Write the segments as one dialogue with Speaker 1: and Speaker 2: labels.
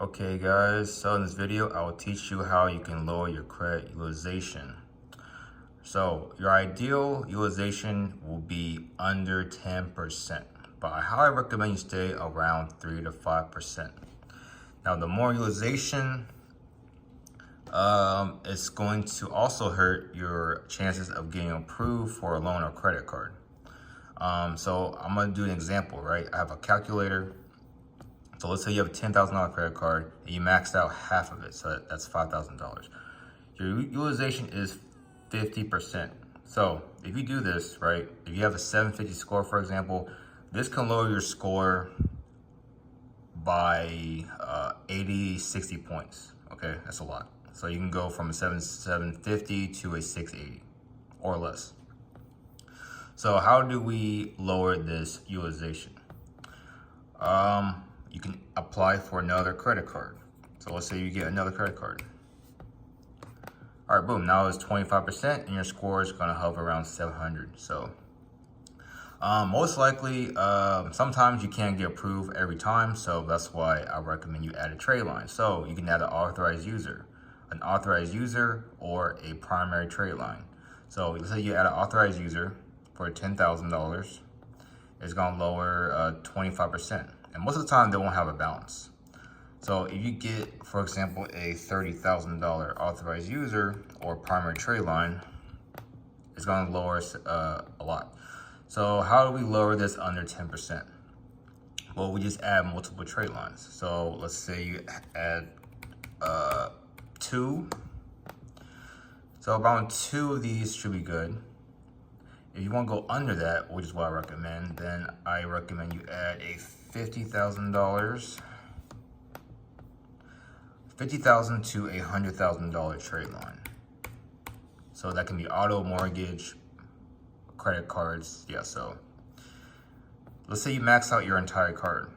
Speaker 1: Okay guys, so in this video I will teach you how you can lower your credit utilization. So your ideal utilization will be under 10%, but I highly recommend you stay around 3 to 5%. Now the more utilization, it's going to also hurt your chances of getting approved for a loan or credit card. So I'm gonna do an example, right? I have a calculator. So let's say you have a $10,000 credit card and you maxed out half of it, so that's $5,000. Your utilization is 50%. So if you do this, right, if you have a 750 score, for example, this can lower your score by 80, 60 points, okay? That's a lot. So you can go from a 750 to a 680 or less. So how do we lower this utilization? You can apply for another credit card. So let's say you get another credit card. All right, boom, now it's 25% and your score is gonna hover around 700. So most likely, sometimes you can't get approved every time. So that's why I recommend you add a trade line. So you can add an authorized user or a primary trade line. So let's say you add an authorized user for $10,000, it's gonna lower 25%. And most of the time they won't have a balance. So if you get, for example, a $30,000 authorized user or primary trade line, it's gonna lower a lot. So how do we lower this under 10%? Well, we just add multiple trade lines. So let's say you add 2. So around 2 of these should be good. If you want to go under that, which is what I recommend, then I recommend you add a $50,000 to a $100,000 trade line. So that can be auto, mortgage, credit cards. Yeah, so let's say you max out your entire card.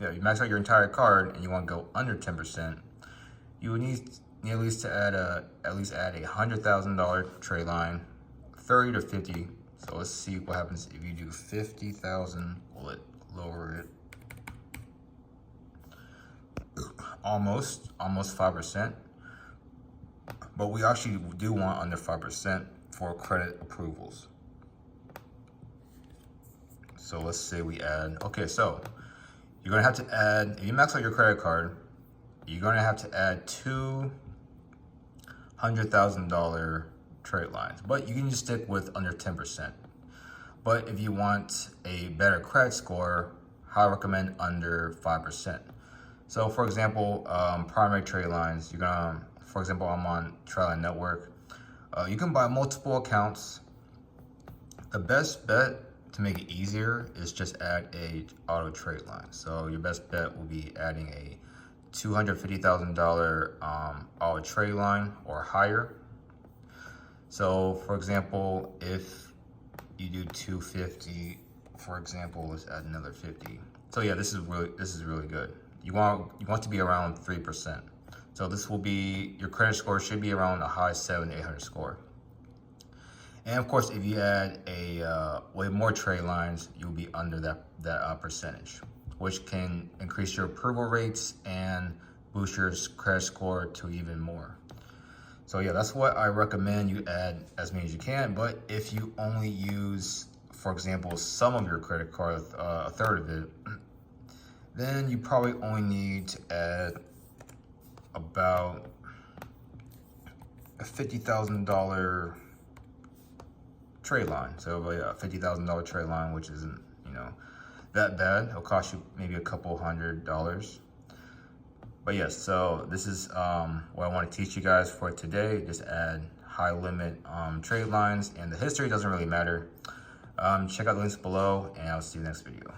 Speaker 1: Yeah, you max out your entire card and you want to go under 10%, you would need at least to add a $100,000 trade line, 30 to 50. So let's see what happens if you do 50,000. Will it lower it? Almost 5%. But we actually do want under 5% for credit approvals. So let's say we add, okay, so you're gonna have to add, if you max out your credit card, you're gonna have to add 2 $100,000 trade lines, but you can just stick with under 10%. But if you want a better credit score, I recommend under 5%. So for example, primary trade lines, you're gonna, for example, I'm on Trial Network. You can buy multiple accounts. The best bet to make it easier is just add a auto trade line. So your best bet will be adding a $250,000 auto trade line or higher. So for example, if you do 250, for example, let's add another 50. So yeah, this is really good. You want to be around 3%. So this will be, your credit score should be around a high 700-800 score. And of course, if you add a way more trade lines, you'll be under that percentage, which can increase your approval rates and boost your credit score to even more. So yeah, that's what I recommend. You add as many as you can, but if you only use, for example, some of your credit card, a third of it, then you probably only need to add about a $50,000 trade line. So a $50,000 trade line, which isn't, that bad. It'll cost you maybe a couple $100. But yes, so this is what I want to teach you guys for today. Just add high limit trade lines, and the history doesn't really matter. Check out the links below, and I'll see you next video.